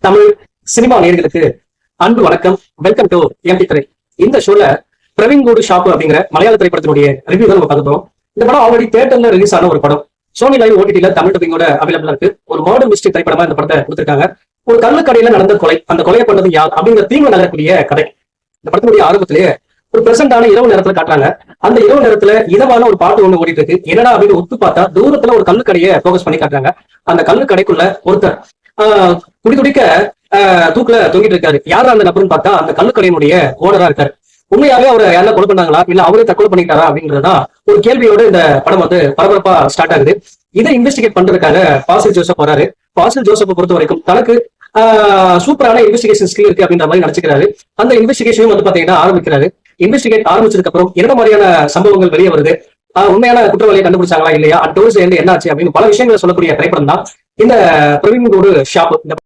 Tamil cinema நேயர்களுக்கு அன்பு வணக்கம். வெல்கம் டு எம்பி திரை. இந்த ஷோல பிரவீன் கோடு ஷாப் அப்படிங்கிற மலையாள திரைப்படத்தினுடைய ரிவ்யூ தான் நம்ம பார்த்துட்டோம். இந்த படம் ஆல்ரெடி தியேட்டர்ல ரிலீஸ் ஆன ஒரு படம். சோனி லைவ் ஓடிடில தமிழ் டப்பிங்கோட அவைலபிளா இருக்கு. ஒரு மர்டர் மிஸ்ட்ரி திரைப்படமா இந்த படத்தை கொடுத்திருக்காங்க. ஒரு கள்ளுக்கடையில நடந்த கொலை, அந்த கொலையை பண்ணது யார் அப்படிங்கிற தீங்கு நகரக்கூடிய கதை. இந்த படத்தினுடைய ஆரம்பத்திலேயே ஒரு பிரசன்டான இரவு நேரத்துல காட்டுறாங்க. அந்த இரவு நேரத்துல இதமான ஒரு பாட்டு ஒண்ணு ஓடிட்டு இருக்கு. என்னடா அப்படின்னு ஒத்து பார்த்தா தூரத்துல ஒரு கள்ளுக்கடையை போக்கஸ் பண்ணி காட்டுறாங்க. அந்த கள்ளுக்கடைக்குள்ள ஒருத்தர் குடிக்க தூக்குல தொங்கிட்டு இருக்காரு. யாரா அந்த நபர்னு பார்த்தா அந்த கள்ளுக்கடையினுடைய ஓனரா இருக்காரு. உண்மையாவே அவரை யாரும் கொலை பண்ணாங்களா இல்ல அவரே தற்கொலை பண்ணிட்டாரா அப்படின்றதுதான் ஒரு கேள்வியோட இந்த படம் பரபரப்பா ஸ்டார்ட் ஆகுது. இதை இன்வெஸ்டிகேட் பண்றதுக்காக பாசில் ஜோசப் வராரு. பாசில் ஜோசப்பை பொறுத்த வரைக்கும் தனக்கு சூப்பரான இன்வெஸ்டிகேஷன் ஸ்கில் இருக்கு அப்படின்ற மாதிரி நினைச்சுக்கிறாரு. அந்த இன்வெஸ்டிகேஷனும் பாத்தீங்கன்னா ஆரம்பிக்கிறாரு. இன்வெஸ்டிகேட் ஆரம்பிச்சதுக்கு அப்புறம் என்ன மாதிரியான சம்பவங்கள் வெளியே வருது, உண்மையான குற்றவாளியை கண்டுபிடிச்சாங்களா இல்லையா, டோர்ஸ் என்ன ஆச்சு அப்படின்னு பல விஷயங்களை சொல்லக்கூடிய திரைப்படம் தான் இந்த பிரவீன் கோடு ஷாப்.